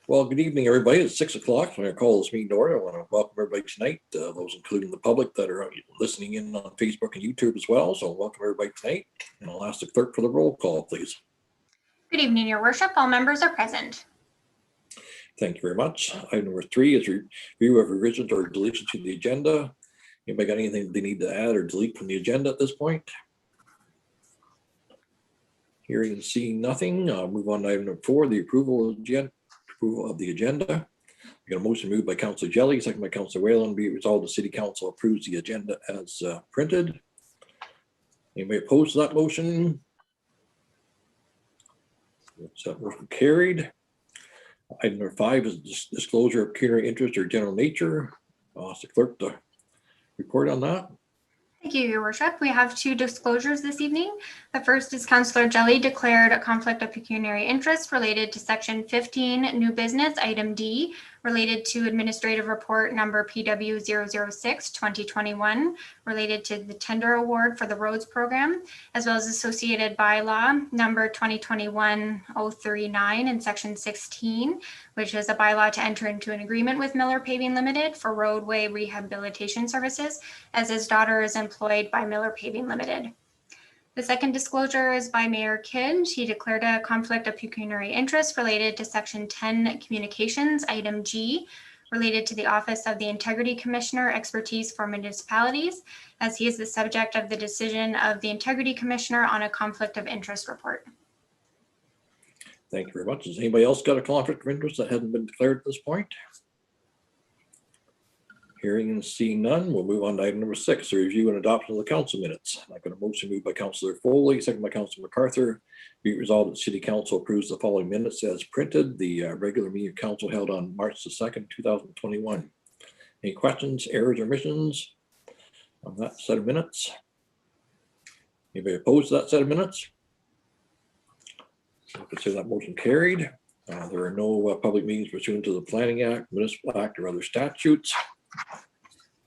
Well, good evening, everybody. It's 6 o'clock. I'm going to call this meeting to order. I want to welcome everybody tonight, those including the public that are listening in on Facebook and YouTube as well. So welcome everybody tonight. And I'll ask the clerk for the roll call, please. Good evening, Your Worship. All members are present. Thank you very much. Item number 3 is review of revisions or deletions to the agenda. Anybody got anything they need to add or delete from the agenda at this point? Hearing and seeing nothing, I'll move on to item number 4, the approval of the agenda. We got a motion moved by Councillor Jelly, second by Councillor Whalen. Be it resolved, the City Council approves the agenda as printed. Anybody opposed to that motion? That motion carried. Item number 5 is disclosure of pecuniary interest or general nature. I'll ask the clerk to report on that. Thank you, Your Worship. We have 2 disclosures this evening. The first is Councillor Jelly declared a conflict of pecuniary interest related to Section 15, New Business, Item D, related to Administrative Report Number PW 006-2021, related to the tender award for the roads program, as well as associated bylaw number 2021-039 in Section 16, which is a bylaw to enter into an agreement with Miller Paving Limited for roadway rehabilitation services, as his daughter is employed by Miller Paving Limited. The second disclosure is by Mayor Kidd. He declared a conflict of pecuniary interest related to Section 10 Communications, Item G, related to the Office of the Integrity Commissioner Expertise for Municipalities, as he is the subject of the decision of the Integrity Commissioner on a conflict of interest report. Thank you very much. Has anybody else got a conflict of interest that hasn't been declared at this point? Hearing and seeing none, we'll move on to item number 6, the review and adoption of the council minutes. I've got a motion moved by Councillor Foley, second by Councillor MacArthur. Be it resolved that the City Council approves the following minutes as printed. The regular meeting of council held on March the 2nd, 2021. Any questions, errors, or omissions on that set of minutes? Anybody opposed to that set of minutes? So I consider that motion carried. There are no public meetings pursuant to the Planning Act, Municipal Act, or other statutes.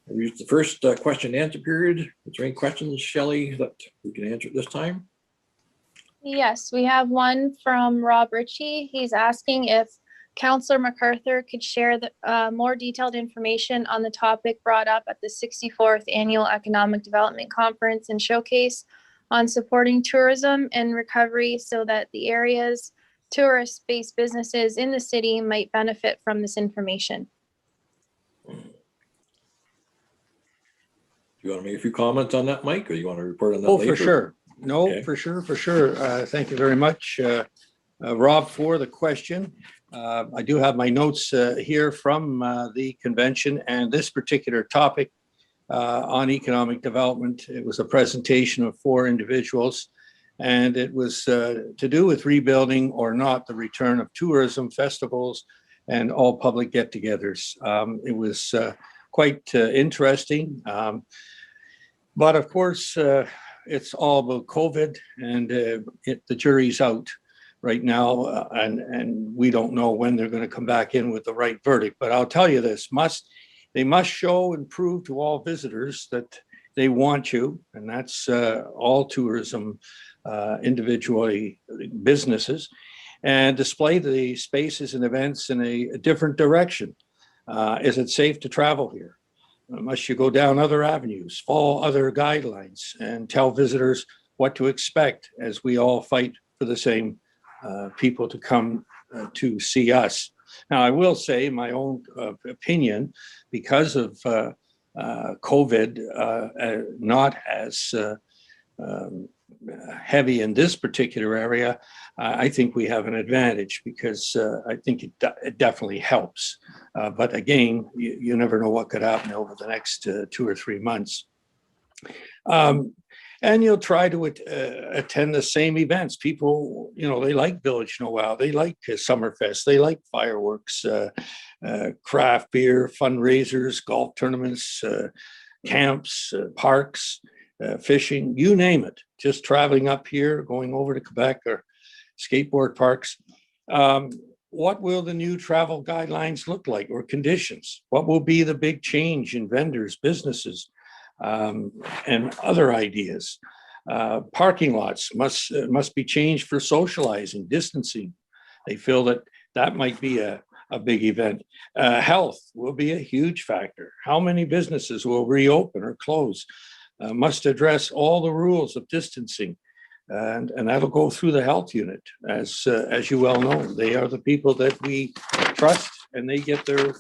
We use the first question and answer period. Is there any questions, Shelley, that we can answer at this time? Yes, we have one from Rob Ritchie. He's asking if Councillor MacArthur could share the more detailed information on the topic brought up at the 64th Annual Economic Development Conference and Showcase on supporting tourism and recovery so that the area's tourist-based businesses in the city might benefit from this information. You want to make a few comments on that, Mike, or you want to report on that later? For sure. No, Okay. for sure. Thank you very much, Rob, for the question. I do have my notes here from the convention, and this particular topic on economic development. It was a presentation of 4 individuals, and it was to do with rebuilding or not the return of tourism, festivals, and all public get-togethers. It was quite interesting. But of course, it's all about COVID, and the jury's out right now, and we don't know when they're going to come back in with the right verdict. But I'll tell you this, they must show and prove to all visitors that they want you, and that's all tourism, individually businesses, and display the spaces and events in a different direction. Is it safe to travel here? Must you go down other avenues, follow other guidelines, and tell visitors what to expect as we all fight for the same people to come to see us? Now, I will say my own opinion, because of COVID not as heavy in this particular area, I think we have an advantage, because I think it definitely helps. But again, you never know what could happen over the next 2 or 3 months. And you'll try to attend the same events. People, they like Village Noel, they like Summerfest, they like fireworks, craft beer, fundraisers, golf tournaments, camps, parks, fishing, you name it. Just traveling up here, going over to Quebec, or skateboard parks. What will the new travel guidelines look like, or conditions? What will be the big change in vendors, businesses, and other ideas? Parking lots must be changed for socializing, distancing. They feel that might be a a big event. Health will be a huge factor. How many businesses will reopen or close? Must address all the rules of distancing. And that'll go through the health unit. As you well know, they are the people that we trust, and they get their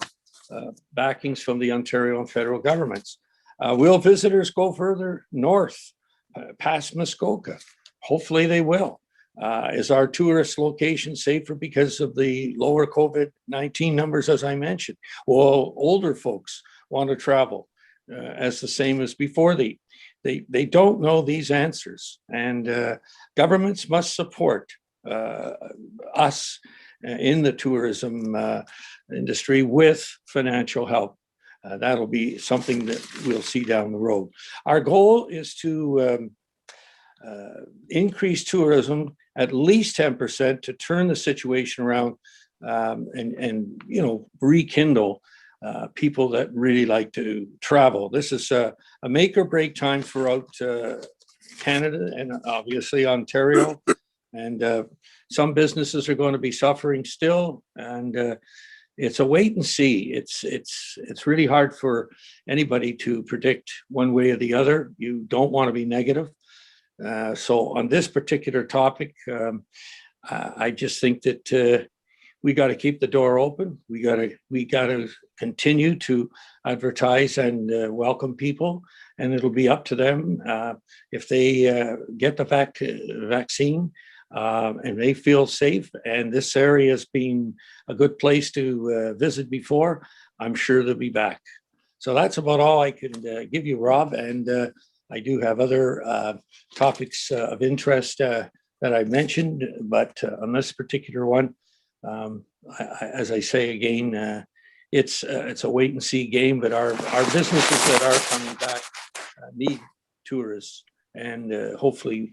backings from the Ontario and federal governments. Will visitors go further north, past Muskoka? Hopefully they will. Is our tourist location safer because of the lower COVID-19 numbers, as I mentioned? Well, older folks want to travel as the same as before. They don't know these answers, and governments must support us in the tourism industry with financial help. That'll be something that we'll see down the road. Our goal is to increase tourism at least 10% to turn the situation around and rekindle people that really like to travel. This is a make or break time throughout Canada and obviously Ontario. And some businesses are going to be suffering still, and it's a wait and see. It's really hard for anybody to predict one way or the other. You don't want to be negative. So on this particular topic, I just think that we got to keep the door open. We got to continue to advertise and welcome people, and it'll be up to them if they get the vaccine and they feel safe. And this area has been a good place to visit before. I'm sure they'll be back. So that's about all I can give you, Rob. And I do have other topics of interest that I mentioned, but on this particular one, as I say again, it's a wait and see game. But our businesses that are coming back need tourists, and hopefully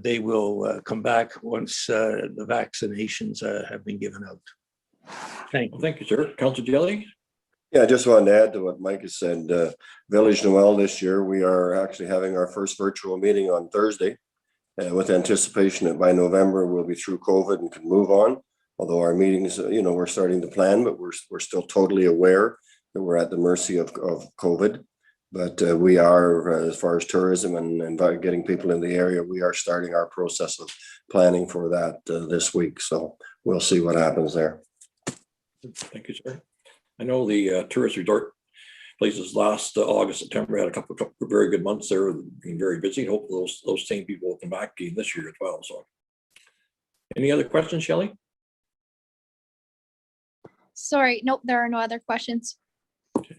they will come back once the vaccinations have been given out. Thank you. Thank you, sir. Councillor Jelly. Yeah, I just wanted to add to what Mike has said. Village Noel this year, we are actually having our first virtual meeting on Thursday with anticipation that by November we'll be through COVID and can move on. Although our meetings, we're starting to plan, but we're still totally aware that we're at the mercy of COVID. But we are, as far as tourism and getting people in the area, we are starting our process of planning for that this week. So we'll see what happens there. Thank you, sir. I know the tourist resort places last August, September had a couple of very good months there, being very busy. Hopefully those same people will come back again this year as well. So any other questions, Shelley? Sorry, nope, there are no other questions. Okay,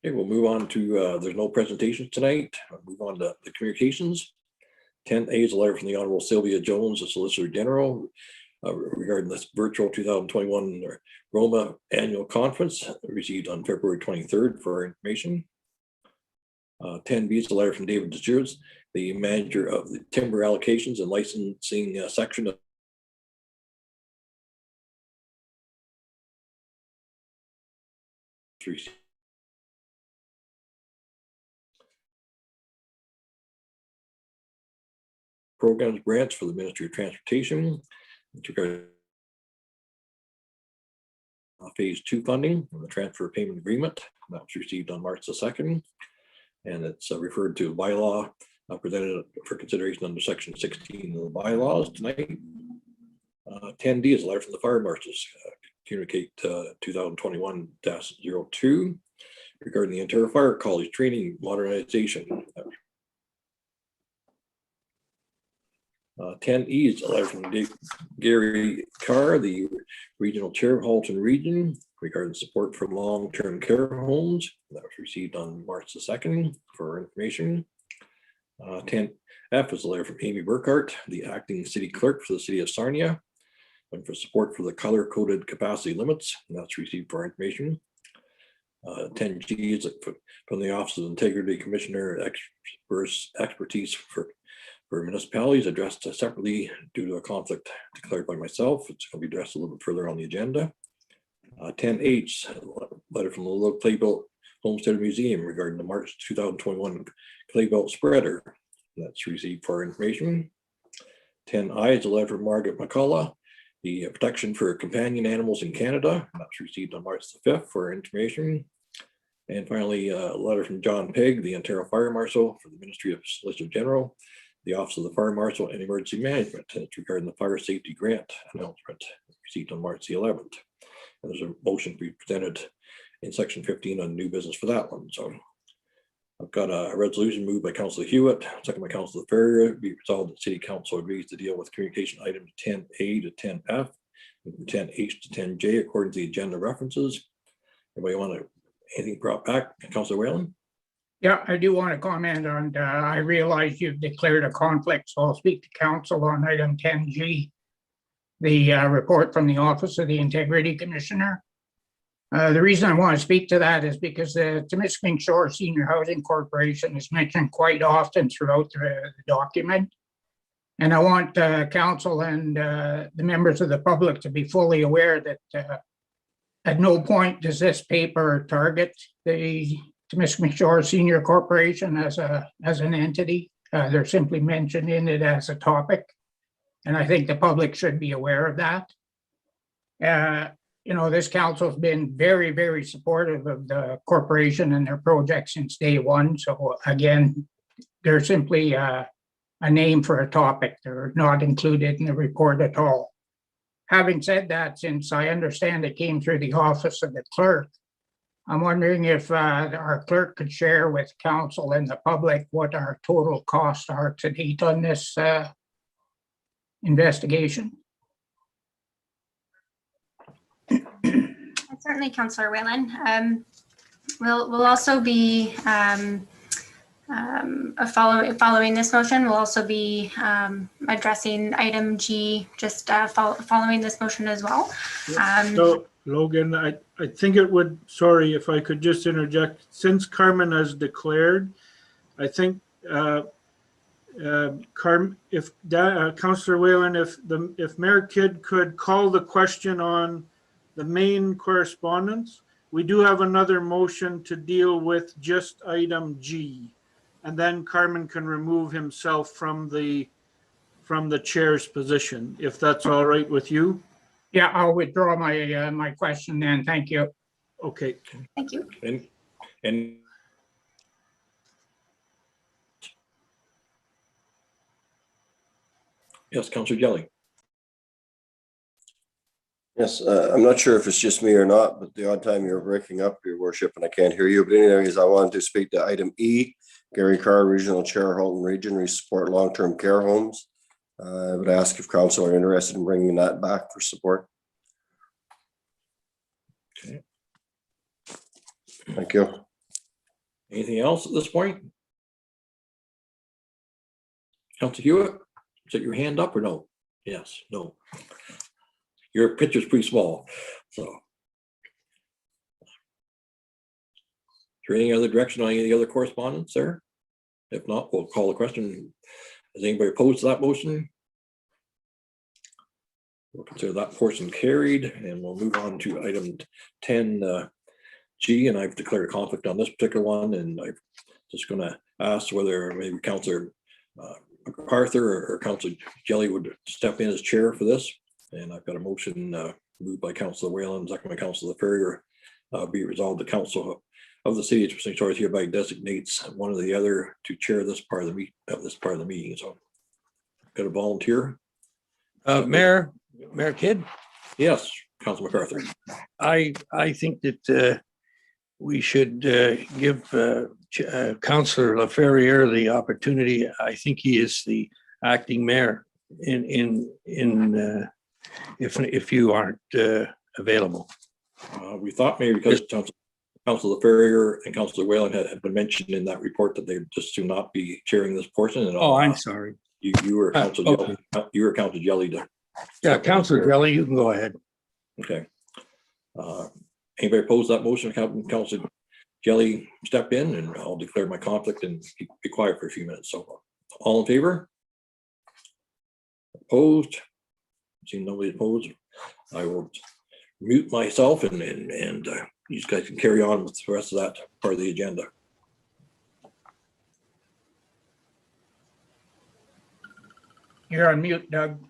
we'll move on to, there's no presentations tonight. I'll move on to the communications. 10A is a letter from the Honorable Sylvia Jones, the Solicitor General, regarding this virtual 2021 Roma Annual Conference received on February 23rd for our information. 10B is a letter from David DeJears, the manager of the timber allocations and licensing section of programs grants for the Ministry of Transportation. Phase 2 funding and the transfer payment agreement that was received on March the 2nd, and it's referred to bylaw presented for consideration under section 16 of the bylaws tonight. 10D is a letter from the fire marshals, communicate 2021-02 regarding the Ontario Fire College training modernization. 10E is a letter from Gary Carr, the regional chair of Halton Region, regarding support for long-term care homes. That was received on March the 2nd for information. 10F is a letter from Amy Burkhart, the acting city clerk for the city of Sarnia, and for support for the color-coded capacity limits. And that's received for information. 10G is from the Office of Integrity Commissioner, expertise for municipalities addressed separately due to a conflict declared by myself. It's going to be addressed a little bit further on the agenda. 10H, letter from the Little Claybelt Homestead Museum regarding the March 2021 Claybelt spreader. That's received for information. 10I is a letter from Margaret McCullough, the protection for companion animals in Canada. That's received on March the 5th for information. And finally, a letter from John Pegg, the Ontario Fire Marshal for the Ministry of Solicitor General, the Office of the Fire Marshal and Emergency Management. And it's regarding the fire safety grant announcement received on March the 11th. And there's a motion to be presented in section 15 on new business for that one. So I've got a resolution moved by Councillor Hewitt, second by Councillor Ferrier. Be resolved that City Council agrees to deal with communication items 10A to 10F, and 10H to 10J according to the agenda references. Anybody want to anything brought back? Councillor Whalen? Yeah, I do want to comment on, I realize you've declared a conflict, so I'll speak to council on item 10G, the report from the Office of the Integrity Commissioner. The reason I want to speak to that is because the Temiskaming Shore Senior Housing Corporation is mentioned quite often throughout the document. And I want council and the members of the public to be fully aware that at no point does this paper target the Temiskaming Shore Senior Corporation as an entity. They're simply mentioned in it as a topic. And I think the public should be aware of that. You know, this council's been very, very supportive of the corporation and their project since day one. So again, they're simply a name for a topic. They're not included in the report at all. Having said that, since I understand it came through the office of the clerk, I'm wondering if our clerk could share with council and the public what our total costs are to date on this investigation. Certainly, Councillor Whalen. We'll also be following this motion. We'll also be addressing item G, just following this motion as well. So Logan, I think it would, sorry if I could just interject, since Carmen has declared, I think Councillor Whalen, if Mayor Kidd could call the question on the main correspondence, we do have another motion to deal with just item G, and then Carmen can remove himself from the chair's position, if that's all right with you. Yeah, I'll withdraw my my question then. Thank you. Okay. Thank you. And yes, Councillor Jelly. Yes, I'm not sure if it's just me or not, but the odd time you're breaking up, Your Worship, and I can't hear you. But anyways, I wanted to speak to item E, Gary Carr, Regional Chair, Halton Region, we support long-term care homes. I would ask if council are interested in bringing that back for support. Okay. Thank you. Anything else at this point? Councillor Hewitt, is that your hand up or no? Yes, no. Your picture's pretty small, so. Is there any other direction on any of the other correspondence there? If not, we'll call the question. Is anybody opposed to that motion? We'll consider that portion carried, and we'll move on to item 10G, and I've declared a conflict on this particular one, and I'm just going to ask whether maybe Councillor MacArthur or Councillor Jelly would step in as chair for this. And I've got a motion moved by Councillor Whalen, second by Councillor Ferrier. Be resolved, the Council of the City of Temiskaming Shores hereby designates one or the other to chair this part of the meeting. So, got a volunteer? Mayor Kidd? Yes, Councillor MacArthur. I think that we should give Councillor LaFerriere the opportunity. I think he is the acting mayor if you aren't available. We thought maybe because Councillor Ferrier and Councillor Whalen had been mentioned in that report that they just do not be chairing this portion. And I'm sorry. You were Councillor okay. Jelly. You were Councillor Jelly. Yeah, Councillor Jelly, you can go ahead. Okay. Anybody oppose that motion? Councillor Jelly step in, and I'll declare my conflict and be quiet for a few minutes. So, all in favor? Opposed? See nobody opposed. I will mute myself, and you guys can carry on with the rest of that part of the agenda. You're on mute, Doug.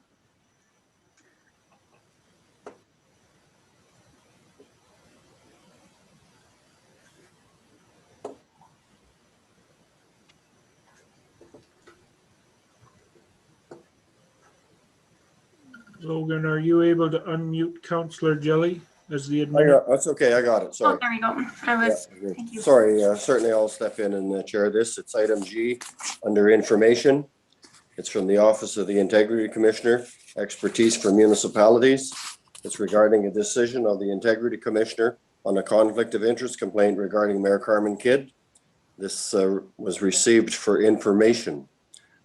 Logan, are you able to unmute Counselor Jelly as the administrator? That's okay. I got it. Oh, Sorry. there we go. I was, Yeah, thank you. sorry, certainly I'll step in and chair this. It's item G under information. It's from the Office of the Integrity Commissioner, expertise for municipalities. It's regarding a decision of the Integrity Commissioner on a conflict of interest complaint regarding Mayor Carmen Kidd. This was received for information.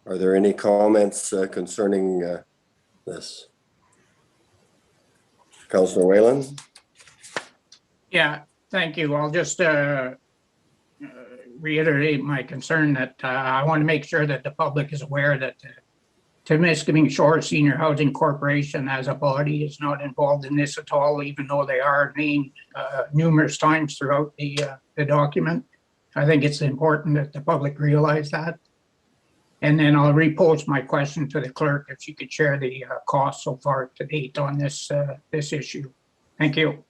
Are there any comments concerning this? Councillor Whalen? Yeah, thank you. I'll just reiterate my concern that I want to make sure that the public is aware that Temiskaming Shore Senior Housing Corporation as a body is not involved in this at all, even though they are named numerous times throughout the document. I think it's important that the public realize that. And then I'll repose my question to the clerk if she could share the costs so far to date on this issue. Thank you.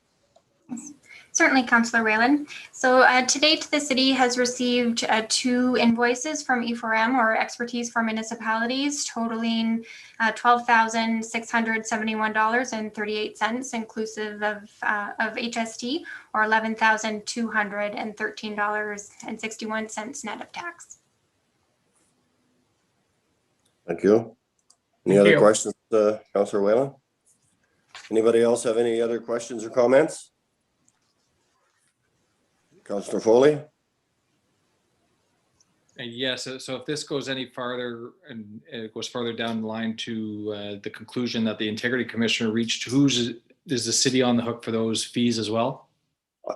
Certainly, Councillor Whalen. So to date, the city has received 2 invoices from E4M, or Expertise for Municipalities, totaling $12,671.38, inclusive of HST, or $11,213.61 net of tax. Thank you. Any Thank other you. questions, Councillor Whalen? Anybody else have any other questions or comments? Councillor Foley? Yes, so if this goes any farther and it goes further down the line to the conclusion that the Integrity Commissioner reached, is the city on the hook for those fees as well?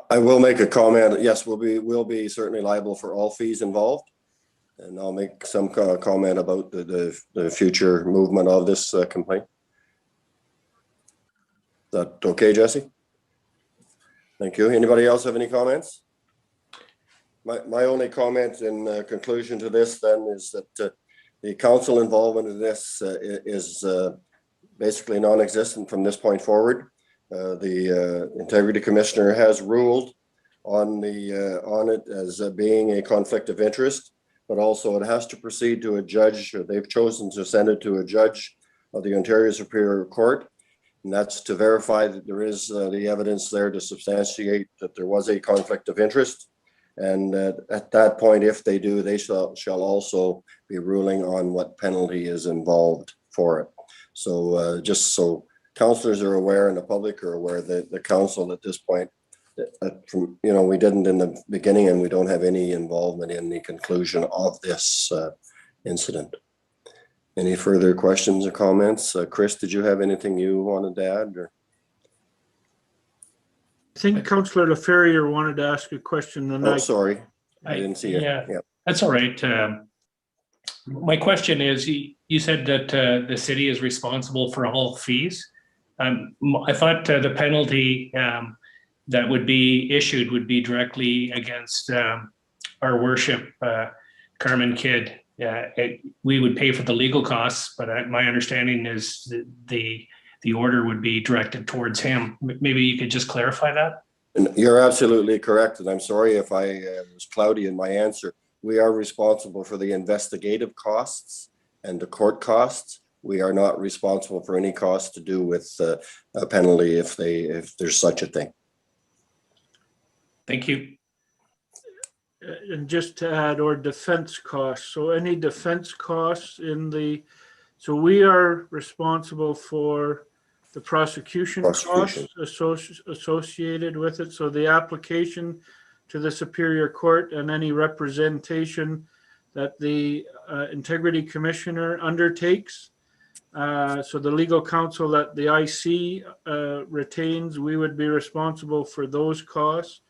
I will make a comment. Yes, we'll be certainly liable for all fees involved. And I'll make some comment about the future movement of this complaint. Is that okay, Jesse? Thank you. Anybody else have any comments? My only comment in conclusion to this then is that the council involvement in this is basically non-existent from this point forward. The Integrity Commissioner has ruled on it as being a conflict of interest, but also it has to proceed to a judge. They've chosen to send it to a judge of the Ontario Superior Court, and that's to verify that there is the evidence there to substantiate that there was a conflict of interest. And at that point, if they do, they shall also be ruling on what penalty is involved for it. So just so councillors are aware and the public are aware that the council at this point, we didn't in the beginning and we don't have any involvement in the conclusion of this incident. Any further questions or comments? Chris, did you have anything you wanted to add? Or? I think Councillor LaFerrier wanted to ask a question. Oh, sorry. I didn't see it. Yeah, that's all right. My question is, you said that the city is responsible for all fees. I thought the penalty that would be issued would be directly against our worship, Carmen Kidd. We would pay for the legal costs, but my understanding is that the order would be directed towards him. Maybe you could just clarify that? And you're absolutely correct. And I'm sorry if I was cloudy in my answer. We are responsible for the investigative costs and the court costs. We are not responsible for any costs to do with a penalty if there's such a thing. Thank you. And just to add, or defense costs. So any defense costs so we are responsible for the prosecution costs associated with it. So the application to the Superior Court and any representation that the Integrity Commissioner undertakes. So the legal counsel that the IC retains, we would be responsible for those costs.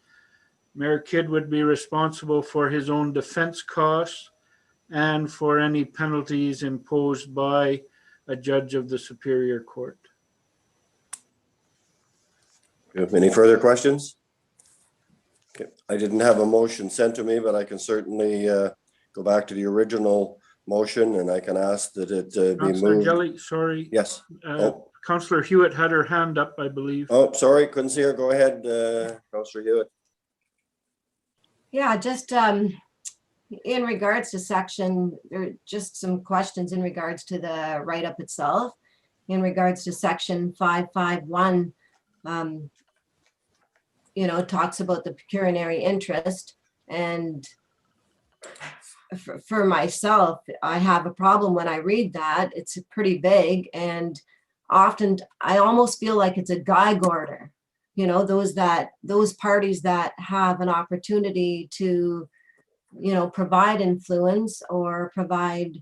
Mayor Kidd would be responsible for his own defense costs and for any penalties imposed by a judge of the Superior Court. Any further questions? Okay. I didn't have a motion sent to me, but I can certainly go back to the motion and I can ask that it be Councillor moved. Jelly, sorry. Yes. Councillor Hewitt had her hand up, I believe. Oh, sorry, couldn't see her. Go ahead, Councillor Hewitt. Yeah, just in regards to section, there are just some questions in regards to the write-up itself. in regards to section 551, talks about the pecuniary interest. And for myself, I have a problem when I read that. It's pretty vague, and often I almost feel like it's a gag order. Those parties that have an opportunity to, provide influence or provide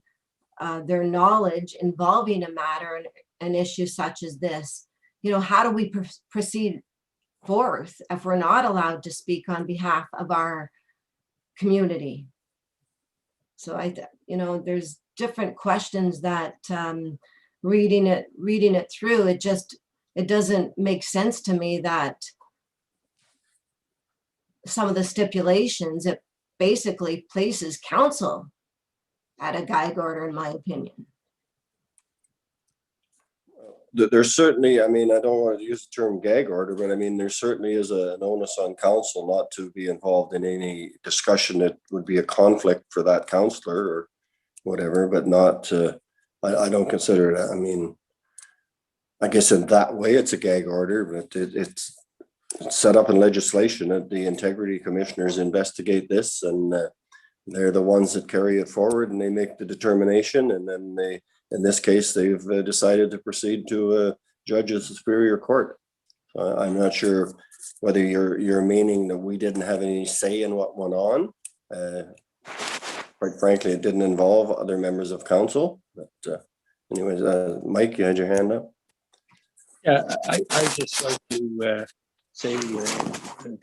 their knowledge involving a matter, an issue such as this. How do we proceed forth if we're not allowed to speak on behalf of our community? So there's different questions that reading it through, it doesn't make sense to me that some of the stipulations, it basically places council at a gag order, in my opinion. There's certainly, I mean, I don't want to use the term gag order, but I mean, there certainly is an onus on council not to be involved in any discussion that would be a conflict for that councillor or whatever, but not, I don't consider it, I mean, I guess in that way it's a gag order, but it's set up in legislation that the integrity commissioners investigate this, and they're the ones that carry it forward, and they make the determination, and then they, in this case, they've decided to proceed to a judge of the Superior Court. I'm not sure whether you're meaning that we didn't have any say in what went on. Quite frankly, it didn't involve other members of council. But anyways, Mike, you had your hand up. Yeah, I just like to say,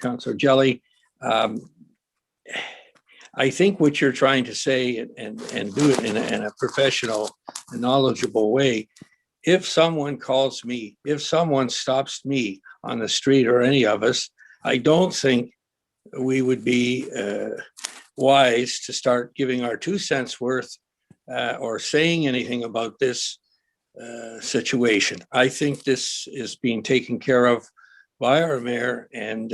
Councillor Jelly, I think what you're trying to say and do it in a professional and knowledgeable way. If someone calls me, if someone stops me on the street or any of us, I don't think we would be wise to start giving our 2 cents worth or saying anything about this situation. I think this is being taken care of by our mayor and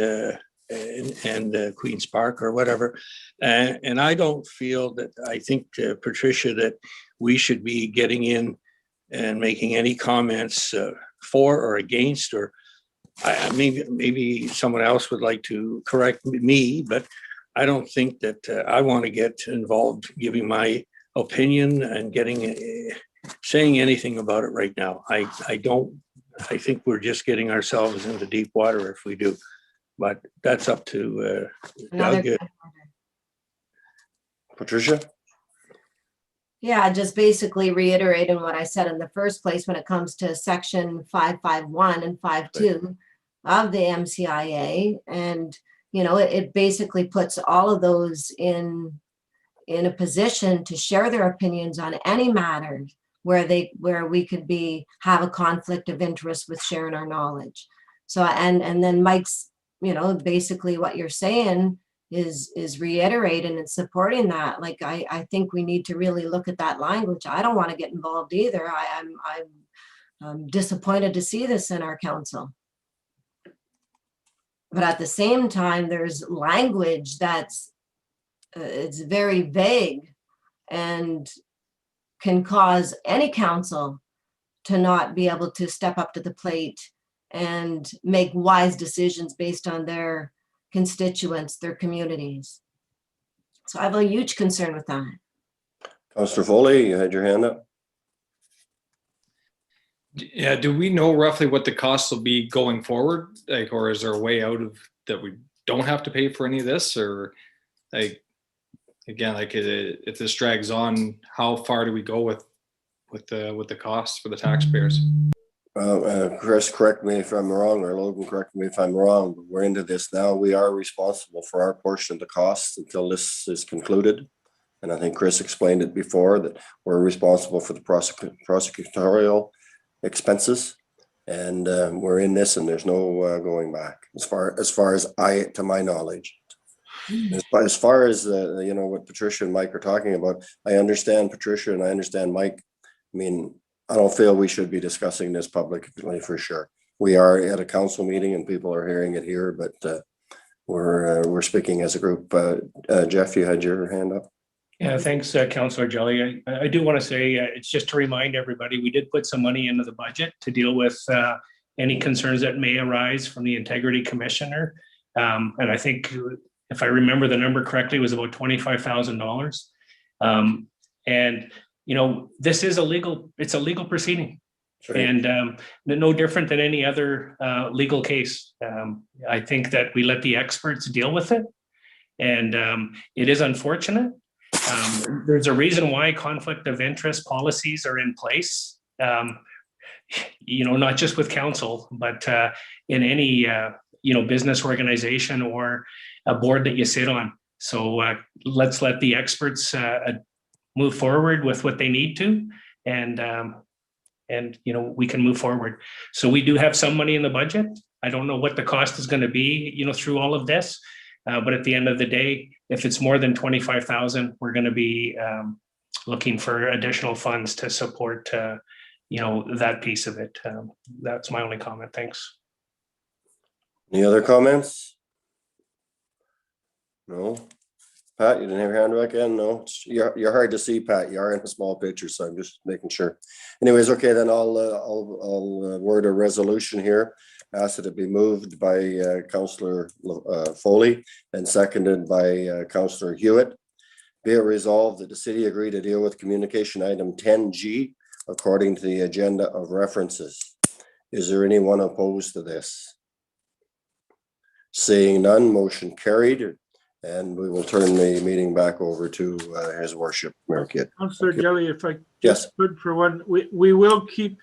Queen's Park or whatever. And I don't feel that, I think, Patricia, that we should be getting in and making any comments for or against, or maybe someone else would like to correct me, but I don't think that I want to get involved giving my opinion and saying anything about it right now. I think we're just getting ourselves into deep water if we do. But that's up to Doug. Patricia? Yeah, just basically reiterating what I said in the first place when it comes to section 551 and 52 of the MCIA. And, it basically puts all of those in a position to share their opinions on any matter where we could have a conflict of interest with sharing our knowledge. So, and then Mike's, basically what you're saying is reiterating and supporting that. Like, I think we need to really look at that language. I don't want to get involved either. I'm disappointed to see this in our council. But at the same time, there's language that's it's very vague and can cause any council to not be able to step up to the plate and make wise decisions based on their constituents, their communities. So I have a huge concern with that. Councillor Foley, you had your hand up. Yeah, do we know roughly what the costs will be going forward? Like, or is there a way out of that we don't have to pay for any of this? Or like, again, like if this drags on, how far do we go with the costs for the taxpayers? Chris, correct me if I'm wrong, or Logan, correct me if I'm wrong, but we're into this now. We are responsible for our portion of the costs until this is concluded. And I think Chris explained it before, that we're responsible for the prosecutorial expenses, and we're in this, and there's no going back as far as to my knowledge. As far as what Patricia and Mike are talking about, I understand Patricia and I understand Mike. I mean, I don't feel we should be discussing this publicly for sure. We are at a council meeting and people are hearing it here, but we're speaking as a group. Jeff, you had your hand up. Yeah, thanks, Councillor Jelly. I do want to say, it's just to remind everybody, we did put some money into the budget to deal with any concerns that may arise from the Integrity Commissioner. And I think, if I remember the number correctly, it was about $25,000. And, you know, this is it's a legal proceeding. That's right. And no different than any other legal case. I think that we let the experts deal with it. And it is unfortunate. There's a reason why conflict of interest policies are in place. You know, not just with council, but in any, you know, business organization or a board that you sit on. So let's let the experts move forward with what they need to. And you know, we can move forward. So we do have some money in the budget. I don't know what the cost is going to be, you know, through all of this. But at the end of the day, if it's more than 25,000, we're going to be looking for additional funds to support, you know, that piece of it. That's my only comment. Thanks. Any other comments? No. Pat, you didn't have your hand back in? No, you're hard to see, Pat. You are in a small picture, so I'm just making sure. Anyways, okay, then I'll word a resolution here. Ask that it be moved by Councillor Foley and seconded by Councillor Hewitt. Be it resolved that the city agree to deal with communication item 10G according to the agenda of references. Is there anyone opposed to this? Seeing none, motion carried. And we will turn the meeting back over to His Worship, Mayor Kidd. Councillor Jelly, if I Yes. could for one, we will keep,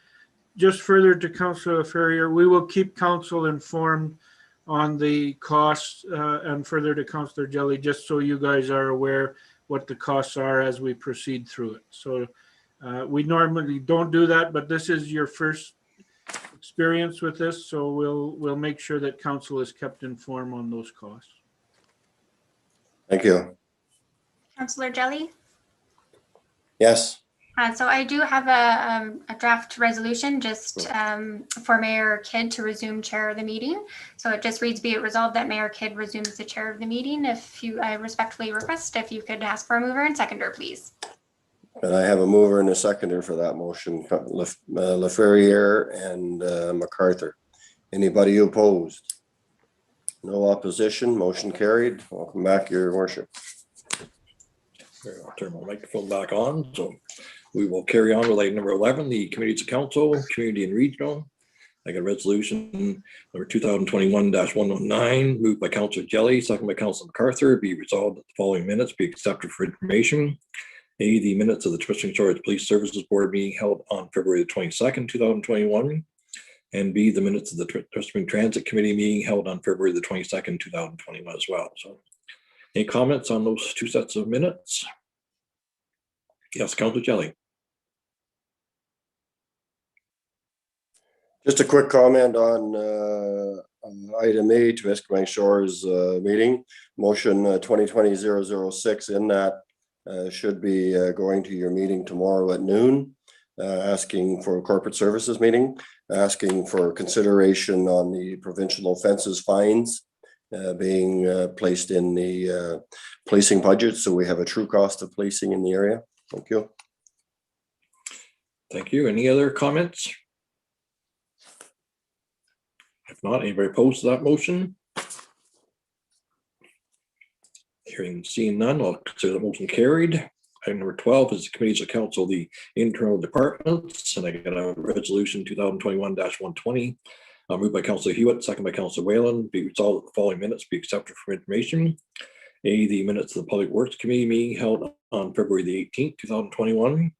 just further to Councillor Ferrier, we will keep council informed on the costs and further to Councillor Jelly, just so you guys are aware what the costs are as we proceed through it. So we normally don't do that, but this is your first experience with this, so we'll make sure that council is kept informed on those costs. Thank you. Councillor Jelly? Yes. So I do have a draft resolution just for Mayor Kidd to resume chair of the meeting. So it just reads, be it resolved that Mayor Kidd resumes the chair of the meeting. I respectfully request if you could ask for a mover and seconder, please. And I have a mover and a seconder for that motion, LaFerriere and MacArthur. Anybody opposed? No opposition, motion carried. Welcome back, Your Worship. I'll turn my microphone back on. So we will carry on with item number 11, the committees of council, community and regional. I got a resolution number 2021-109, moved by Councillor Jelly, second by Councillor MacArthur. Be resolved that the following minutes be accepted for information. A, the minutes of the Temiskaming Shores Police Services Board meeting held on February the 22nd, 2021. And B, the minutes of the Temiskaming Transit Committee meeting held on February the 22nd, 2021 as well. So any comments on those two sets of minutes? Yes, Councillor Jelly. Just a quick comment on item A, Temiskaming Shores meeting. Motion 2020-006 in that should be going to your meeting tomorrow at noon, asking for a corporate services meeting, asking for consideration on the provincial offenses fines being placed in the policing budget. So we have a true cost of policing in the area. Thank you. Thank you. Any other comments? If not, anybody opposed to that motion? Hearing, seeing none, I'll consider the motion carried. Item number 12 is the committees of council, the internal departments, and I got a resolution 2021-120, moved by Councillor Hewitt, second by Councillor Whalen. Be resolved that the following minutes be accepted for information. A, the minutes of the Public Works Committee meeting held on February the 18th, 2021.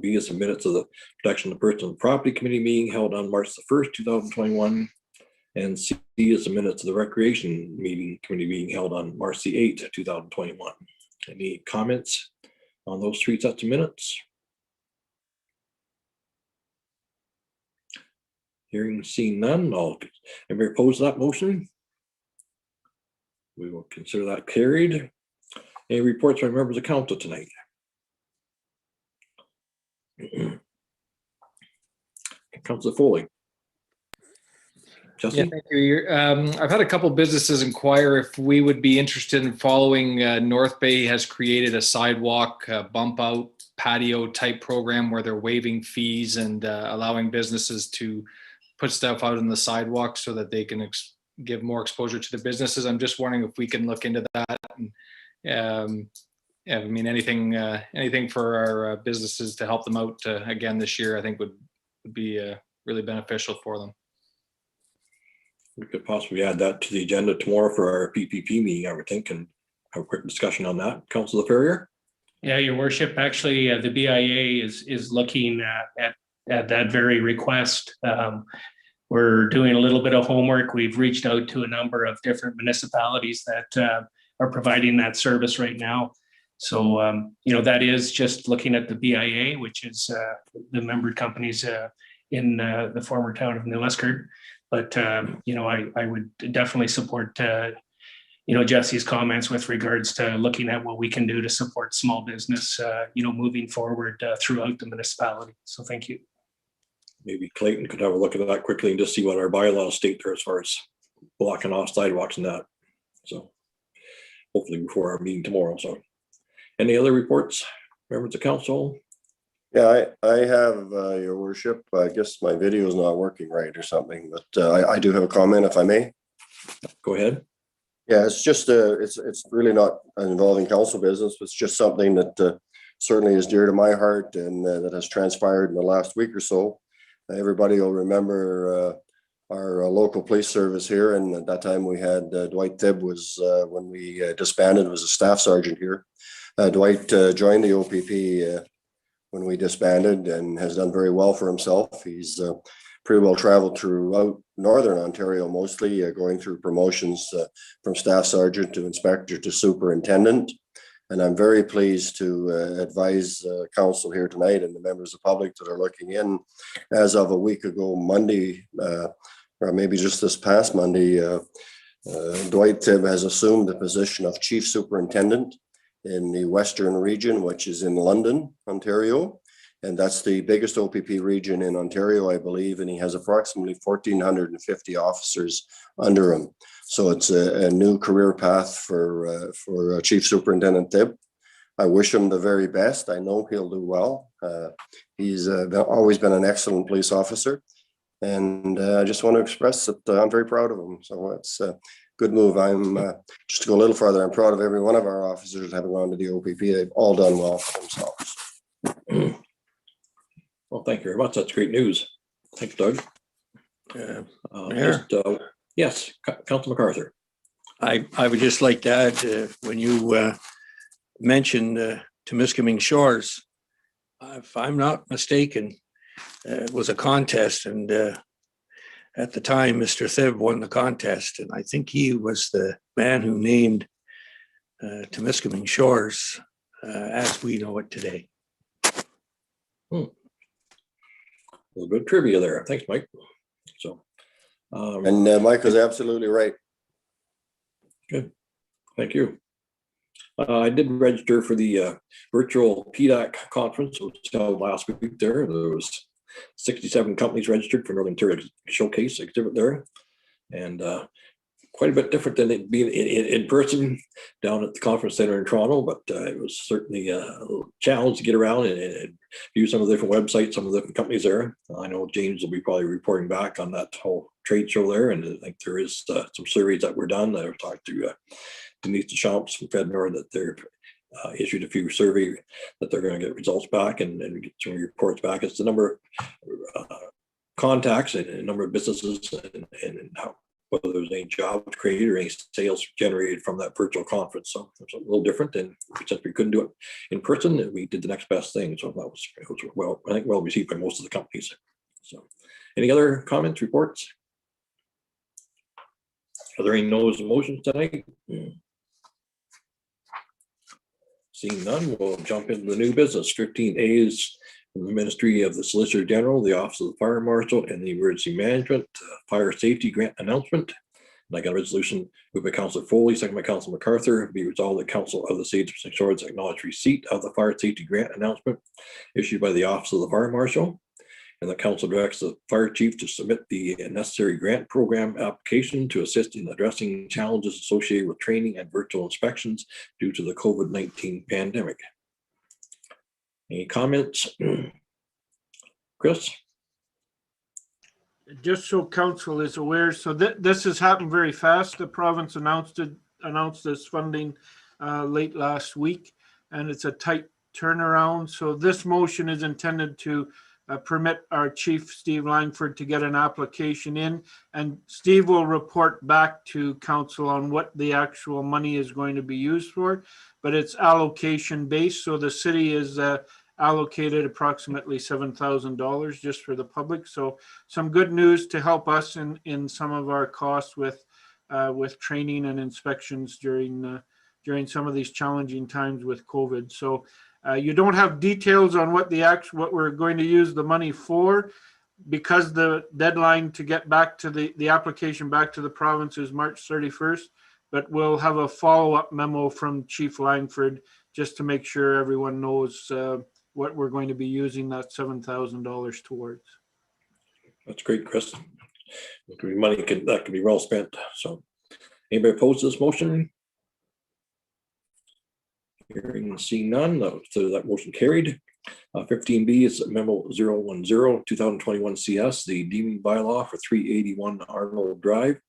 B is the minutes of the Protection of Personal Property Committee meeting held on March the 1st, 2021. And C is the minutes of the Recreation Committee meeting held on March the 8th, 2021. Any comments on those three sets of minutes? Hearing, seeing none, anybody oppose that motion? We will consider that carried. Any reports by members of council tonight? Councillor Foley. Jesse? Yeah, thank you. I've had a couple businesses inquire if we would be interested in following. North Bay has created a sidewalk bump out patio type program where they're waiving fees and allowing businesses to put stuff out on the sidewalk so that they can give more exposure to the businesses. I'm just wondering if we can look into that. And, I mean, anything for our businesses to help them out again this year, I think would be really beneficial for them. We could possibly add that to the agenda tomorrow for our PPP meeting, I would think, and have a quick discussion on that. Councilor Ferrier? Yeah, Your Worship, actually, the BIA is looking at that very request. We're doing a little bit of homework. We've reached out to a number of different municipalities that are providing that service right now. So, that is just looking at the BIA, which is the member companies in the former town of New Liskeard. But, I would definitely support, Jesse's comments with regards to looking at what we can do to support small business, moving forward throughout the municipality. So thank you. Maybe Clayton could have a look at that quickly and just see what our bylaws state there as far as blocking off sidewalks and that. So hopefully before our meeting tomorrow. So any other reports, members of council? Yeah, I have, Your Worship. I guess my video is not working right or something, but I do have a comment if I may. Go ahead. Yeah, it's just, it's really not involving council business. It's just something that certainly is dear to my heart and that has transpired in the last week or so. Everybody will remember our local police service here. And at that time we had Dwight Tibb was, when we disbanded, was a staff sergeant here. Dwight joined the OPP when we disbanded and has done very well for himself. He's pretty well traveled throughout Northern Ontario, mostly going through promotions from staff sergeant to inspector to superintendent. And I'm very pleased to advise council here tonight and the members of the public that are looking in. As of a week ago, Monday, or maybe just this past Monday, Dwight Tibb has assumed the position of chief superintendent in the Western region, which is in London, Ontario. And that's the biggest OPP region in Ontario, I believe. And he has approximately 1,450 officers under him. So it's a new career path for Chief Superintendent Tibb. I wish him the very best. I know he'll do well. He's always been an excellent police officer. And I just want to express that I'm very proud of him. So it's good move. I'm just to go a little further. I'm proud of every one of our officers having gone to the OPP. They've all done well for themselves. Well, thank you very much. That's great news. Thanks, Doug. Yes, Councilor MacArthur. I would just like to add, when you mentioned Temiskaming Shores, if I'm not mistaken, it was a contest, and at the time, Mr. Thibb won the contest, and I think he was the man who named Temiskaming Shores as we know it today. A little bit of trivia there. Thanks, Mike. So, and Mike is absolutely right. Good. Thank you. I did register for the virtual PDAC conference, which was held last week there. There was 67 companies registered for Northern Ontario Showcase exhibit there. And quite a bit different than it being in person down at the conference center in Toronto, but it was certainly a challenge to get around and view some of the different websites, some of the different companies there. I know James will be probably reporting back on that whole trade show there, and I think there is some surveys that were done. I've talked to Denise Deschamps from FedNor that they're issued a few survey that they're going to get results back and get some reports back. It's the number of contacts and a number of businesses and how, whether there's any jobs created or any sales generated from that virtual conference. So it's a little different, and since we couldn't do it in person, we did the next best thing. So that was well, I think well received by most of the companies. So any other comments, reports? Are there any no's and motions tonight? Seeing none, we'll jump into the new business. 15A is from the Ministry of the Solicitor General, the Office of the Fire Marshal, and the Emergency Management Fire Safety Grant Announcement. And I got a resolution moved by Councilor Foley, second by Councilor MacArthur. Be resolved that Council of the City of St. George acknowledge receipt of the Fire Safety Grant Announcement issued by the Office of the Fire Marshal. And the council directs the fire chief to submit the necessary grant program application to assist in addressing challenges associated with training and virtual inspections due to the COVID-19 pandemic. Any comments? Chris? Just so council is aware, so this has happened very fast. The province announced this funding late last week, and it's a tight turnaround. So this motion is intended to permit our chief, Steve Langford, to get an application in, and Steve will report back to council on what the actual money is going to be used for, but it's allocation based. So the city is allocated approximately $7,000 just for the public. So some good news to help us in some of our costs with training and inspections during some of these challenging times with COVID. So you don't have details on what we're going to use the money for, because the deadline to get back to the application back to the province is March 31st, but we'll have a follow-up memo from Chief Langford just to make sure everyone knows what we're going to be using that $7,000 towards. That's great, Chris. Money that can be well spent. So anybody opposed to this motion? Hearing and seeing none, so that motion carried. 15B is memo 010 2021 CS, the deeming bylaw for 381 Arnold Drive,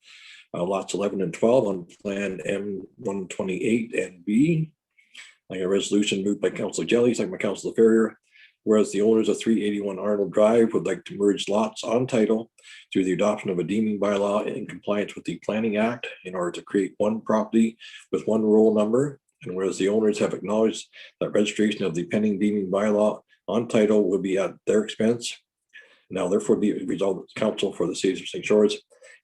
lots 11 and 12 on plan M128 and B. I got a resolution moved by Councilor Jelly, second by Councilor Ferrier. Whereas the owners of 381 Arnold Drive would like to merge lots on title through the adoption of a deeming bylaw in compliance with the Planning Act in order to create one property with one roll number. And whereas the owners have acknowledged that registration of the pending deeming bylaw on title will be at their expense. Now therefore be resolved that the council for the city of St. George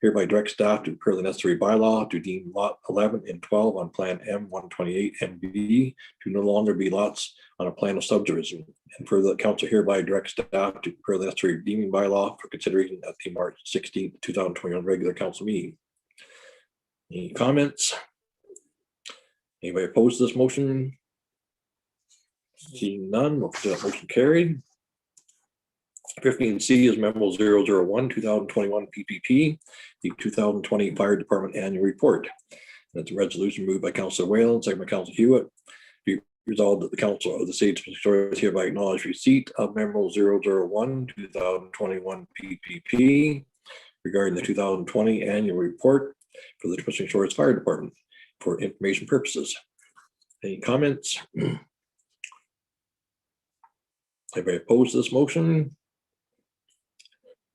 hereby direct staff to prepare the necessary bylaw to deem lot 11 and 12 on plan M128 MB to no longer be lots on a plan of subdivision. And further, the council hereby directs staff to prepare the necessary deeming bylaw for consideration at the March 16, 2021 regular council meeting. Any comments? Anybody opposed to this motion? Seeing none, motion carried. 15C is memo 001 2021 PPP, the 2020 Fire Department Annual Report. That's a resolution moved by Councilor Whalen, second by Councilor Hewitt. Be resolved that the Council of the City of Victoria hereby acknowledge receipt of memo 001 2021 PPP regarding the 2020 Annual Report for the St. George Fire Department for information purposes. Any comments? Anybody opposed to this motion?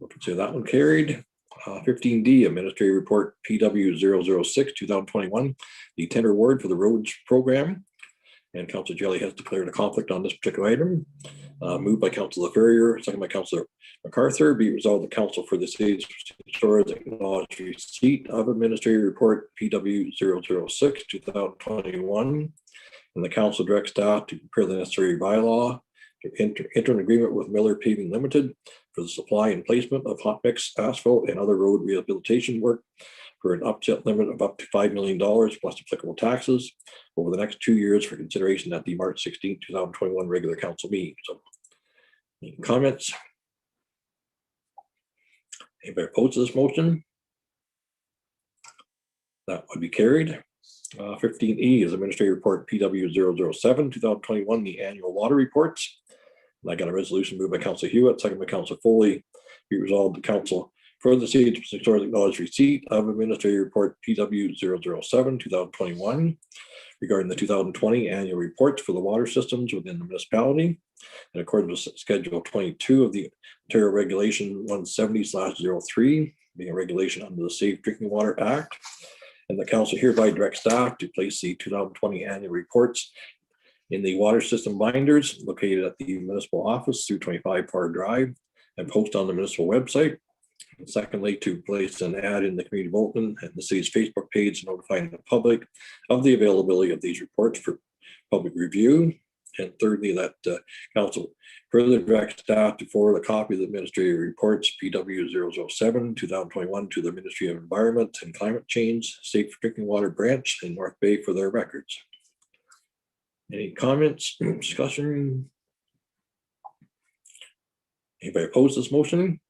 We'll consider that one carried. 15D, Administrative Report PW 006 2021, the tender award for the roads program. And Councilor Jelly has declared a conflict on this particular item. Moved by Councilor Ferrier, second by Councilor MacArthur. Be resolved the council for the city of St. George acknowledge receipt of Administrative Report PW 006 2021. And the council directs staff to prepare the necessary bylaw to enter an agreement with Miller Paving Limited for the supply and placement of hot mix asphalt and other road rehabilitation work for an upset limit of up to $5 million plus applicable taxes over the next 2 years for consideration at the March 16, 2021 regular council meeting. So, any comments? Anybody opposed to this motion? That would be carried. 15E is Administrative Report PW 007 2021, the annual water reports. And I got a resolution moved by Councilor Hewitt, second by Councilor Foley. Be resolved the council for the city of St. George acknowledge receipt of Administrative Report PW 007 2021 regarding the 2020 annual reports for the water systems within the municipality in accordance with Schedule 22 of the Ontario Regulation 170/03, being a regulation under the Safe Drinking Water Act. And the council hereby directs staff to place the 2020 annual reports in the water system binders located at the municipal office through 25 Par Drive and post on the municipal website. And secondly, to place an ad in the community bulletin and the city's Facebook page notifying the public of the availability of these reports for public review. And thirdly, that council further directs staff to forward a copy of the administrative reports PW 007 2021 to the Ministry of Environment and Climate Change Safe Drinking Water Branch in North Bay for their records. Any comments, discussion? Anybody oppose this motion?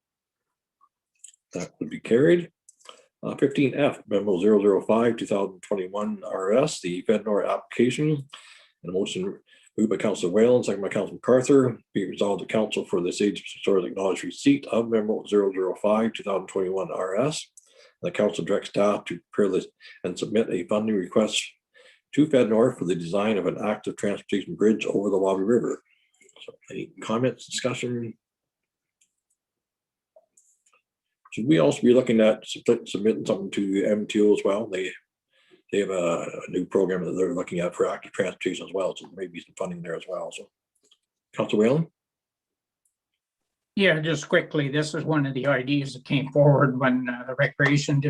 That would be carried. 15F, memo 005, 2021 RS, the FedNor application. And a motion moved by Councilor Whalen, second by Councilor MacArthur. Be it resolved, the council for the Sage Stores acknowledge receipt of memo 005, 2021 RS. The council directs staff to prepare this and submit a funding request to FedNor for the design of an active transportation bridge over the Wabi River. So any comments, discussion? Should we also be looking at submitting something to MTO as well? They have a new program that they're looking at for active transportation as well. So there may be some funding there as well. So Councilor Whalen? Yeah, just quickly, this is one of the ideas that came forward when the Recreation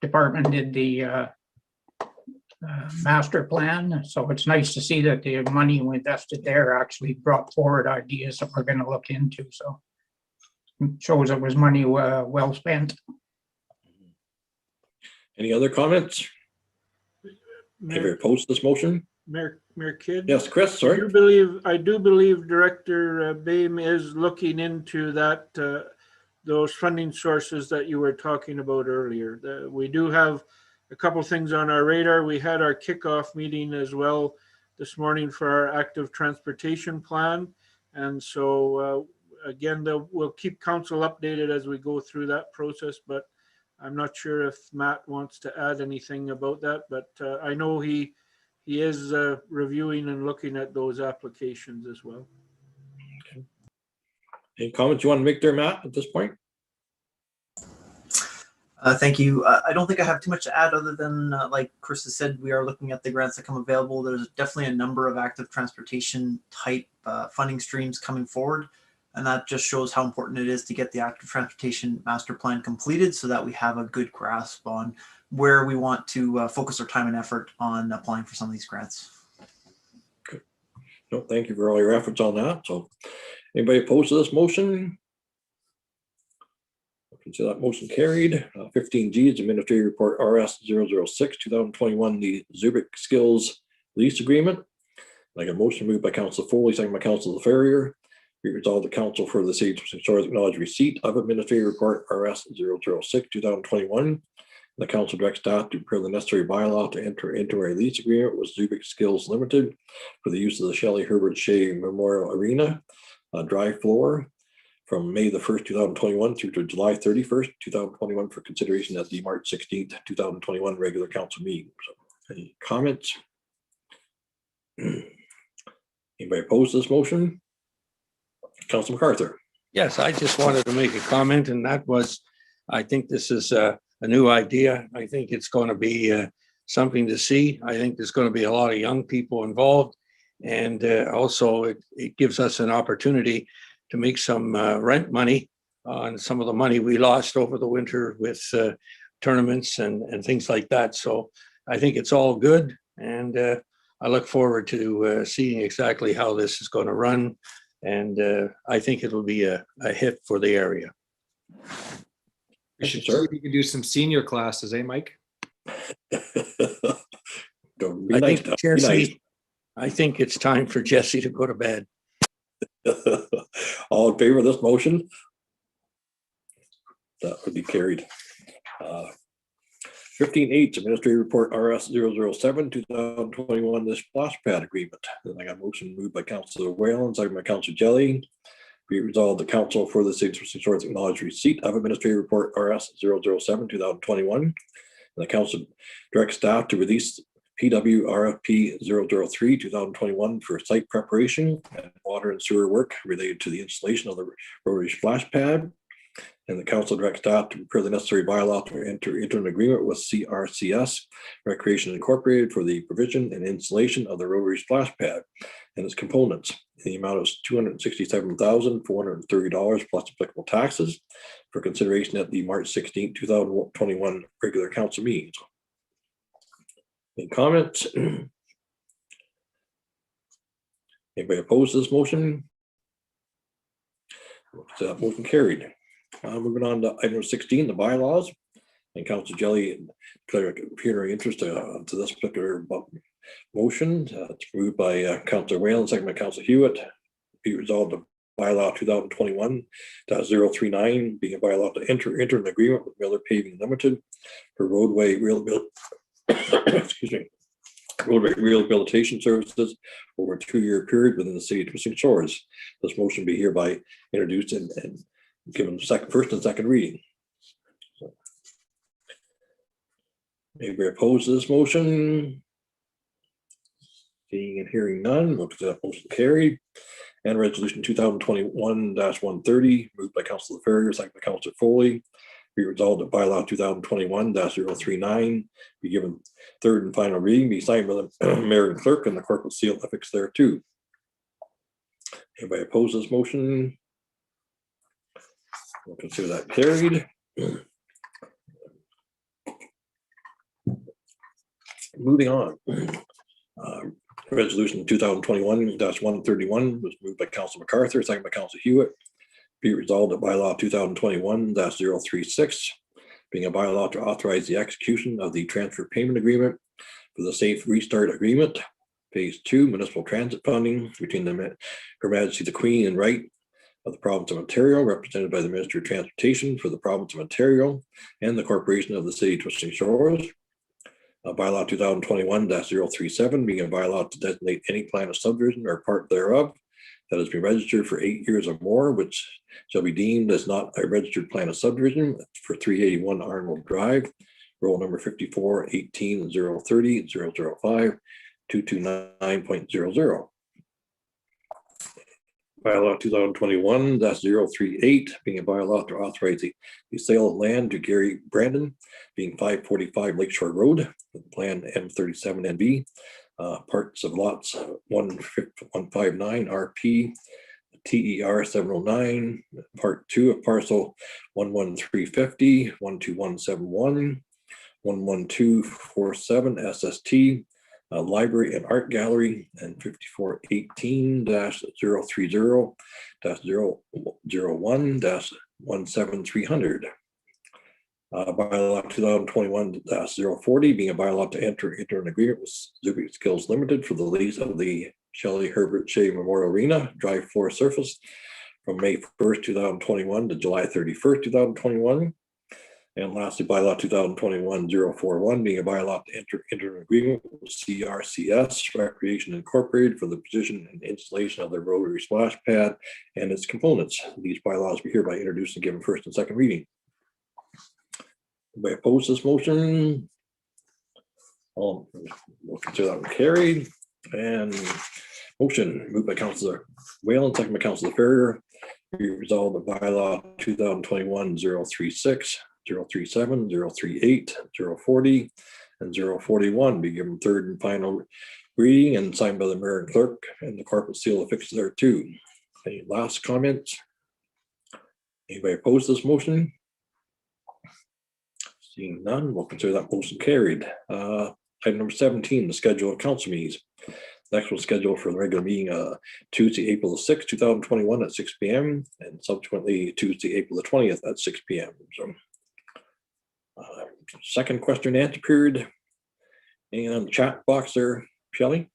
Department did the master plan. So it's nice to see that the money we invested there actually brought forward ideas that we're going to look into. So it shows it was money well spent. Any other comments? Anybody opposed to this motion? Mayor Kidd? Yes, Chris, sorry. I do believe Director Boehm is looking into that, those funding sources that you were talking about earlier. We do have a couple things on our radar. We had our kickoff meeting as well this morning for our active transportation plan. And so again, we'll keep council updated as we go through that process, but I'm not sure if Matt wants to add anything about that, but I know he is reviewing and looking at those applications as well. Okay. Any comments you want to make there, Matt, at this point? Thank you. I don't think I have too much to add other than, like Chris has said, we are looking at the grants that come available. There's definitely a number of active transportation type funding streams coming forward. And that just shows how important it is to get the active transportation master plan completed so that we have a good grasp on where we want to focus our time and effort on applying for some of these grants. Good. No, thank you for all your efforts on that. So anybody opposed to this motion? So that motion carried. 15G is Administrative Report RS 006 2021, the Zubik Skills Lease Agreement. Like a motion moved by Councilor Foley, second by Councilor Ferrier. Be resolved the council for the Sage Stores acknowledge receipt of Administrative Report RS 006 2021. The council directs staff to prepare the necessary bylaw to enter into a lease agreement with Zubik Skills Limited for the use of the Shelley Herbert Shea Memorial Arena dry floor from May the 1st, 2021 through to July 31st, 2021 for consideration at the March 16th, 2021 regular council meeting. So, any comments? Anybody oppose this motion? Councilor MacArthur. Yes, I just wanted to make a comment, and that was, I think this is a new idea. I think it's going to be something to see. I think there's going to be a lot of young people involved, and also it gives us an opportunity to make some rent money on some of the money we lost over the winter with tournaments and things like that. So I think it's all good, and I look forward to seeing exactly how this is going to run. And I think it'll be a hit for the area. We should see if we can do some senior classes, eh, Mike? I think it's time for Jesse to go to bed. All in favor of this motion? That would be carried. 15H, Administrative Report RS 007 2021, the splash pad agreement. Then I got a motion moved by Councilor Whalen, second by Councilor Jelly. Be resolved the council for the Sage Stores acknowledge receipt of Administrative Report RS 007 2021. And the council directs staff to release PW RFP 003 2021 for site preparation and water and sewer work related to the installation of the rotary splash pad. And the council directs staff to prepare the necessary bylaw to enter into an agreement with CRCS Recreation Incorporated for the provision and installation of the rotary splash pad and its components in the amount of $267,430 plus applicable taxes for consideration at the March 16, 2021 regular council meeting. Any comments? Anybody opposed to this motion? So that motion carried. Moving on to item 16, the bylaws. And Councilor Jelly declared a pecuniary interest to this particular motion. It's moved by Councilor Whalen, second by Councilor Hewitt. Be resolved bylaw 2021-039, being a bylaw to enter into an agreement with Miller Paving Limited for roadway excuse me, roadway rehabilitation services over a 2-year period within the city of Temiskaming Shores. This motion be hereby introduced and given first and second reading. So, anybody opposed to this motion? Seeing and hearing none, we'll consider that motion carried. And resolution 2021-130, moved by Councilor Farrier, second by Councilor Foley. Be resolved that bylaw 2021-039 be given third and final reading, be signed by the mayor and clerk, and the clerk will seal affixed thereto. Anybody oppose this motion? We'll consider that carried. Moving on. Resolution 2021-131 was moved by Council MacArthur, second by Council Hewitt. Be resolved that bylaw 2021-036, being a bylaw to authorize the execution of the transfer payment agreement for the Safe Restart Agreement, Phase 2 municipal transit funding between Her Majesty the Queen and Right of the Province of Ontario, represented by the Minister of Transportation for the Province of Ontario and the Corporation of the City of Temiskaming Shores. Bylaw 2021-037, being a bylaw to designate any plan of subdivision or part thereof that has been registered for 8 years or more, which shall be deemed as not a registered plan of subdivision for 381 Arnold Drive, roll number 54 18 030 005 229.00. Bylaw 2021-038, being a bylaw to authorize the sale of land to Gary Brandon, being 545 Lakeshore Road, Plan M37NB, parts of lots 159 RP, TER 709, Part 2 of parcel 11350, 12171, 11247 SST, Library and Art Gallery, and 5418-030-001-17300. Bylaw 2021-040, being a bylaw to enter into an agreement with Zuby Skills Limited for the lease of the Shelley Herbert Shea Memorial Arena drive floor surface from May 1st, 2021 to July 31st, 2021. And lastly, bylaw 2021-041, being a bylaw to enter into an agreement with CRCS Recreation Incorporated for the position and installation of the rotary splash pad and its components. These bylaws be hereby introduced and given first and second reading. Anybody oppose this motion? We'll consider that one carried. And motion moved by Councilor Whalen, second by Councilor Farrier. Be resolved that bylaw 2021-036, 037, 038, 040, and 041 be given third and final reading and signed by the mayor and clerk, and the corporate seal affixed thereto. Any last comments? Anybody oppose this motion? Seeing none, we'll consider that motion carried. Item number 17, the schedule of council meetings. Next we'll schedule for the regular meeting Tuesday, April the 6th, 2021 at 6 p.m. and subsequently Tuesday, April the 20th at 6 p.m. So second question and answer period. And on the chat box there, Shelley?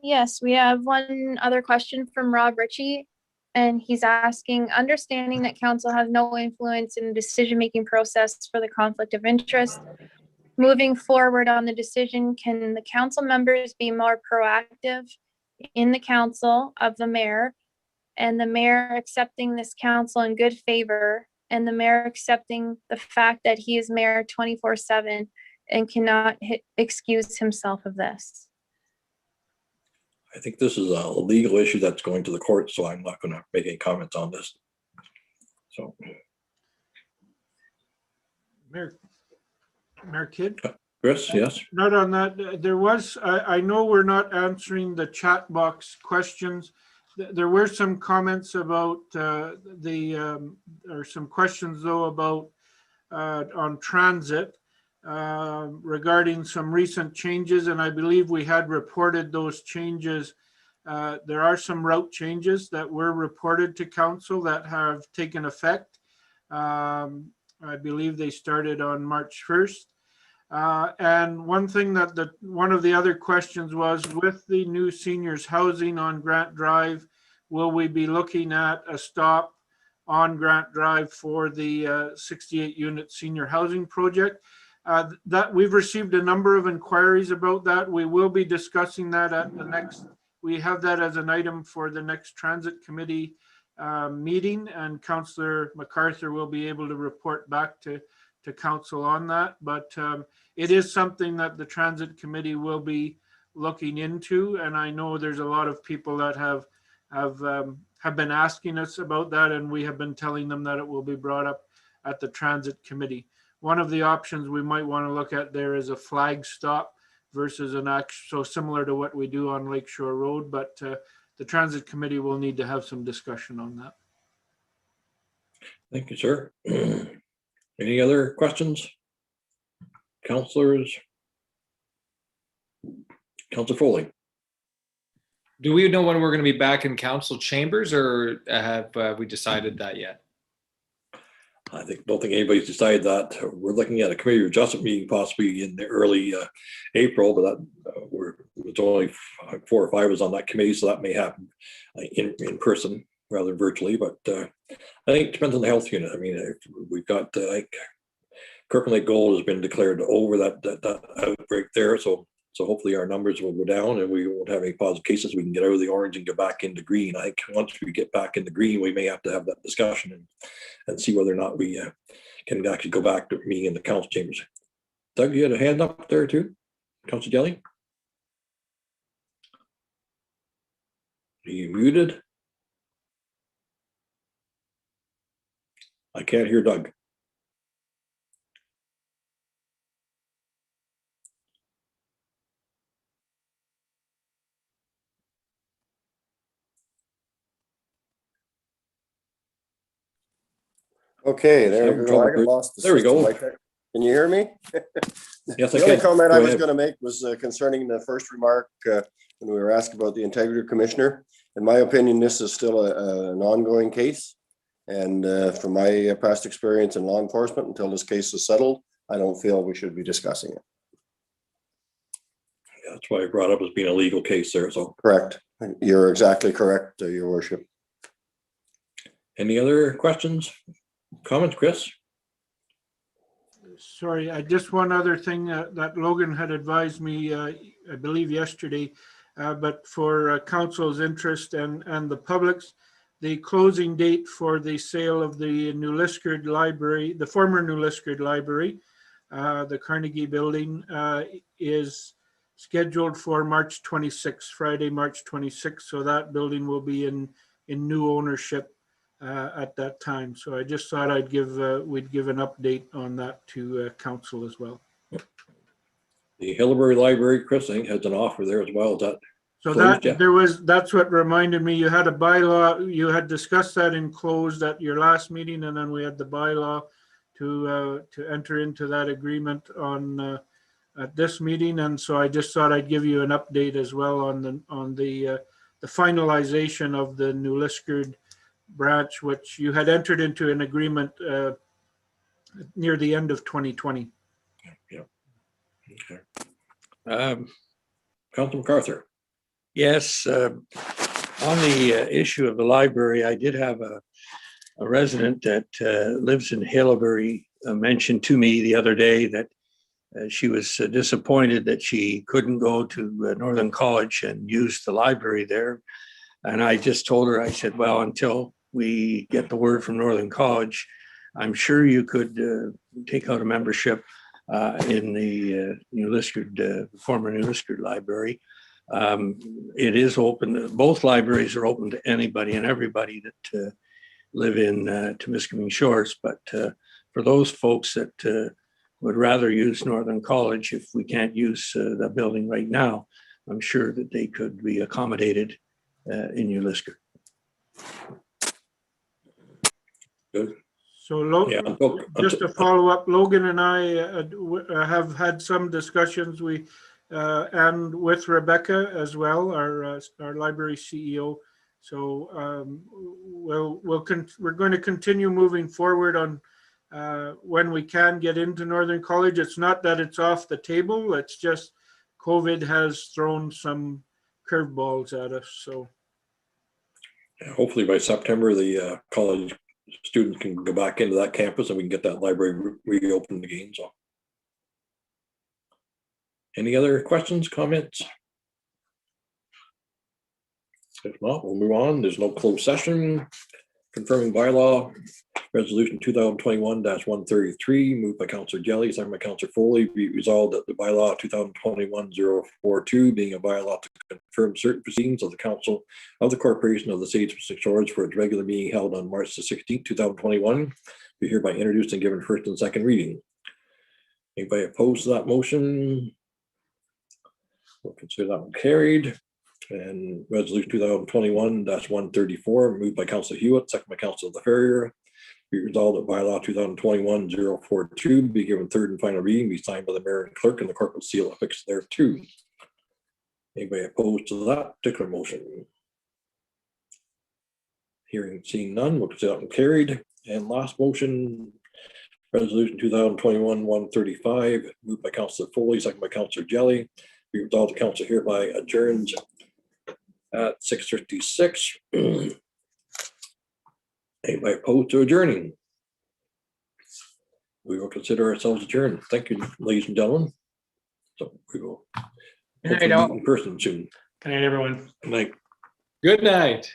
Yes, we have one other question from Rob Ritchie, and he's asking, understanding that council has no influence in the decision-making process for the conflict of interest, moving forward on the decision, can the council members be more proactive in the council of the mayor, and the mayor accepting this council in good favor, and the mayor accepting the fact that he is mayor 24/7 and cannot excuse himself of this? I think this is a legal issue that's going to the court, so I'm not going to make any comments on this. So, Mayor Kidd? Chris, yes? Not on that. There was, I know we're not answering the chat box questions. There were some comments about or some questions though about on transit regarding some recent changes, and I believe we had reported those changes. There are some route changes that were reported to council that have taken effect. I believe they started on March 1st. And one thing that one of the other questions was, with the new seniors housing on Grant Drive, will we be looking at a stop on Grant Drive for the 68 unit senior housing project? That we've received a number of inquiries about that. We will be discussing that at the next, we have that as an item for the next transit committee meeting, and Councillor MacArthur will be able to report back to council on that. But it is something that the transit committee will be looking into, and I know there's a lot of people that have been asking us about that, and we have been telling them that it will be brought up at the transit committee. One of the options we might want to look at there is a flag stop versus an so similar to what we do on Lakeshore Road, but the transit committee will need to have some discussion on that. Thank you, sir. Any other questions? Councillors? Councillor Foley. Do we know when we're going to be back in council chambers, or have we decided that yet? I don't think anybody's decided that. We're looking at a committee adjustment meeting possibly in the early April, but that it's only 4 or 5 of us on that committee, so that may happen in person rather than virtually. But I think it depends on the health unit. I mean, we've got like Kirkland Lake Gold has been declared over that outbreak there, so hopefully our numbers will go down and we won't have any positive cases. We can get out of the orange and go back into green. I think once we get back into green, we may have to have that discussion and see whether or not we can actually go back to meeting in the council chambers. Doug, you had a hand up there too? Councilor Jelly? Are you muted? I can't hear Doug. Okay, there we go. I got lost. There we go. Can you hear me? Yes, I The only can. comment Go I was ahead. going to make was concerning the first remark when we were asked about the integrity commissioner. In my opinion, this is still an ongoing case. And from my past experience in law enforcement, until this case is settled, I don't feel we should be discussing it. Yeah, that's why I brought up as being a legal case there. So Correct. You're exactly correct, Your Worship. any other questions, comments, Chris? Sorry, just one other thing that Logan had advised me, I believe yesterday, but for council's interest and the public's, the closing date for the sale of the New Liskeard Library, the former New Liskeard Library, the Carnegie Building, is scheduled for March 26th, Friday, March 26th. So that building will be in new ownership at that time. So I just thought I'd we'd give an update on that to council as well. The Hillbury Library, Chris, I think has an offer there as well. Is that so closed that yet? that's what reminded me. You had a bylaw. You had discussed that in closed at your last meeting, and then we had the bylaw to enter into that agreement on at this meeting. And so I just thought I'd give you an update as well on the finalization of the New Liskeard branch, which you had entered into an agreement near the end of 2020. Yeah. Okay. Councilor MacArthur. Yes, on the issue of the library, I did have a resident that lives in Hillbury mentioned to me the other day that she was disappointed that she couldn't go to Northern College and use the library there. And I just told her, I said, well, until we get the word from Northern College, I'm sure you could take out a membership in the New Liskeard, former New Liskeard Library. It is open. Both libraries are open to anybody and everybody that live in Temiskaming Shores. But for those folks that would rather use Northern College, if we can't use the building right now, I'm sure that they could be accommodated in New Liskeard. Good. So Yeah, just to follow up, Logan and I have had some discussions. And with Rebecca as well, our library CEO. So we're going to continue moving forward on when we can get into Northern College. It's not that it's off the table. It's just COVID has thrown some curveballs at us. So Hopefully by September, the college students can go back into that campus and we can get that library reopened again. So, any other questions, comments? If not, we'll move on. There's no closed session. Confirming bylaw resolution 2021-133, moved by Councillor Jelly, second by Councillor Foley. Be resolved that the bylaw 2021-042, being a bylaw to confirm certain proceedings of the council of the corporation of the city of St. George for its regular meeting held on March the 16th, 2021, be hereby introduced and given first and second reading. Anybody opposed to that motion? We'll consider that one carried. And resolution 2021-134, moved by Councillor Hewitt, second by Councillor LaFerrier. Be resolved that bylaw 2021-042 be given third and final reading, be signed by the mayor and clerk, and the corporate seal affixed thereto. Anybody opposed to that particular motion? Hearing, seeing none, we'll consider that one carried. And last motion, resolution 2021-135, moved by Councillor Foley, second by Councillor Jelly. Be resolved the council hereby adjourns at 6:56. Anybody opposed to adjourning? We will consider ourselves adjourned. Thank you, ladies and gentlemen. So we will Good night, hopefully all. meet in person soon. Good night, everyone. Good night. Good night.